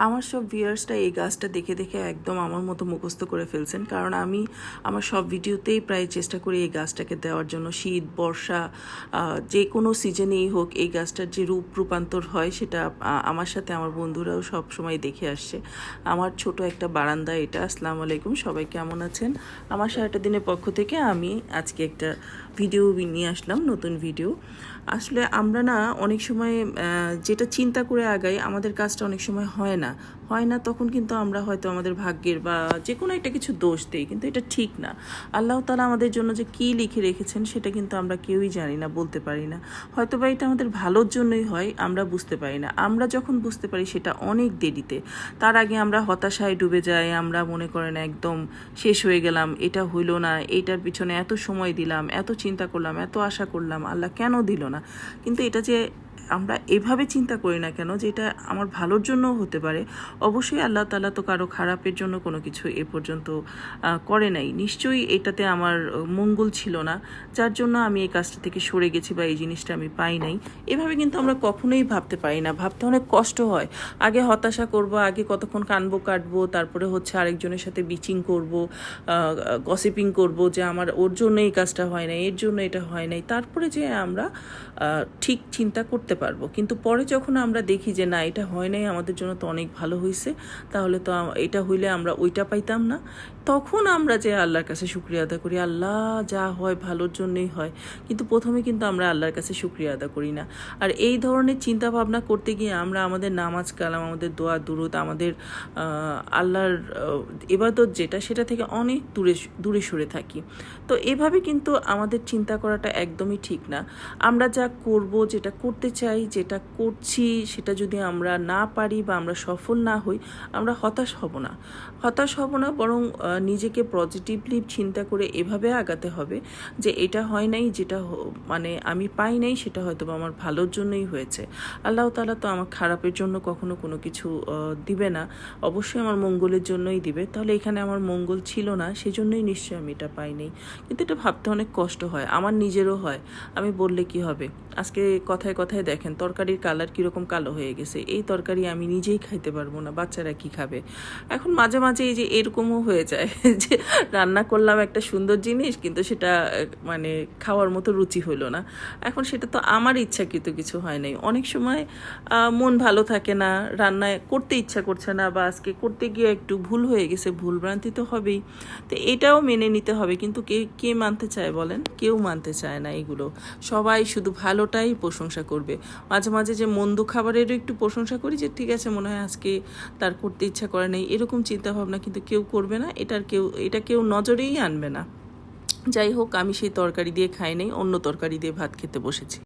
আমার সব ভিউয়ার্সরা এই গাছটা দেখে দেখে একদম আমার মতো মুখস্থ করে ফেলছেন, কারণ আমি আমার সব ভিডিওতেই প্রায় চেষ্টা করি এই গাছটাকে দেওয়ার জন্য। শীত বর্ষা যে কোনো সিজনেই হোক এই গাছটার যে রূপান্তর হয় সেটা আমার সাথে আমার বন্ধুরাও সব সময় দেখে আসছে। আমার ছোট একটা বারান্দা এটা। আসসালামু আলাইকুম, সবাই কেমন আছেন? আমার সারাটা দিনের পক্ষ থেকে আমি আজকে একটা ভিডিও নিয়ে আসলাম, নতুন ভিডিও। আসলে আমরা না অনেক সময় যেটা চিন্তা করে আগাই আমাদের কাজটা অনেক সময় হয় না, তখন কিন্তু আমরা হয়তো আমাদের ভাগ্যের বা যে কোনো একটা কিছু দোষ দিই, কিন্তু এটা ঠিক না। আল্লাহ তাআলা আমাদের জন্য যে কী লিখে রেখেছেন সেটা কিন্তু আমরা কেউই জানি না, বলতে পারি না। হয়তো বা এটা আমাদের ভালোর জন্যই হয়, আমরা বুঝতে পারি না। আমরা যখন বুঝতে পারি সেটা অনেক দেরিতে। তার আগে আমরা হতাশায় ডুবে যাই, আমরা মনে করেন একদম শেষ হয়ে গেলাম, এটা হইলো না, এইটার পিছনে এত সময় দিলাম, এত চিন্তা করলাম, এত আশা করলাম, আল্লাহ কেন দিল না। কিন্তু এটা যে আমরা এভাবে চিন্তা করি না কেন যে এটা আমার ভালোর জন্যও হতে পারে। অবশ্যই আল্লাহ তাআলা তো কারো খারাপের জন্য কোনো কিছু এ পর্যন্ত করে নাই। নিশ্চয়ই এটাতে আমার মঙ্গল ছিল না, যার জন্য আমি এই কাজটা থেকে সরে গেছি বা এই জিনিসটা আমি পাই নাই। এভাবে কিন্তু আমরা কখনোই ভাবতে পারি না, ভাবতে অনেক কষ্ট হয়। আগে হতাশা করব, আগে কতক্ষণ কানবো কাটবো, তারপরে হচ্ছে আরেকজনের সাথে বিচিং করব, গসিপিং করব যে আমার ওর জন্য এই কাজটা হয় নাই, এর জন্য এটা হয় নাই, তারপরে যে আমরা ঠিক চিন্তা করতে পারবো। কিন্তু পরে যখন আমরা দেখি যে না, এটা হয় নাই, আমাদের জন্য তো অনেক ভালো হয়েছে, তাহলে তো এটা হইলে আমরা ওইটা পাইতাম না, তখন আমরা যে আল্লাহর কাছে শুকরিয়া আদা করি। আল্লাহ যা হয় ভালোর জন্যই হয়, কিন্তু প্রথমে কিন্তু আমরা আল্লাহর কাছে শুকরিয়া আদা করি না। আর এই ধরনের চিন্তা ভাবনা করতে গিয়ে আমরা আমাদের নামাজ কালাম, আমাদের দোয়া দুরুদ, আমাদের আল্লাহর ইবাদত যেটা, সেটা থেকে অনেক দূরে সরে থাকি। তো এভাবে কিন্তু আমাদের চিন্তা করাটা একদমই ঠিক না। আমরা যা করব, যেটা করতে চাই, যেটা করছি, সেটা যদি আমরা না পারি বা আমরা সফল না হই, আমরা হতাশ হব না, বরং নিজেকে পজিটিভলি চিন্তা করে এভাবে আগাতে হবে যে এটা হয় নাই, যেটা মানে আমি পাই নাই, সেটা হয়তো বা আমার ভালোর জন্যই হয়েছে। আল্লাহ তাআলা তো আমার খারাপের জন্য কখনো কোনো কিছু দিবে না, অবশ্যই আমার মঙ্গলের জন্যই দিবে। তাহলে এখানে আমার মঙ্গল ছিল না, সেজন্যই নিশ্চয়ই আমি এটা পাইনি। কিন্তু এটা ভাবতে অনেক কষ্ট হয়, আমার নিজেরও হয়। আমি বললে কি হবে? আজকে কথায় কথায় দেখেন তরকারির কালার কীরকম কালো হয়ে গেছে। এই তরকারি আমি নিজেই খাইতে পারবো না, বাচ্চারা কি খাবে? এখন মাঝে মাঝে এই যে এরকমও হয়ে যায় যে রান্না করলাম একটা সুন্দর জিনিস, কিন্তু সেটা মানে খাওয়ার মতো রুচি হলো না। এখন সেটা তো আমার ইচ্ছাকৃত কিছু হয় নাই। অনেক সময় মন ভালো থাকে না, রান্নায় করতে ইচ্ছা করছে না, বা আজকে করতে গিয়ে একটু ভুল হয়ে গেছে, ভুলভ্রান্তি তো হবেই। তো এটাও মেনে নিতে হবে। কিন্তু কে মানতে চায় বলেন? কেউ মানতে চায় না এগুলো। সবাই শুধু ভালোটাই প্রশংসা করবে। মাঝে মাঝে যে মন্দ খাবারেরও একটু প্রশংসা করি, যে ঠিক আছে মনে হয় আজকে তার করতে ইচ্ছা করে নেই, এরকম চিন্তাভাবনা কিন্তু কেউ করবে না। এটা কেউ নজরেই আনবে না। যাই হোক, আমি সেই তরকারি দিয়ে খাই নাই, অন্য তরকারি দিয়ে ভাত খেতে বসেছি।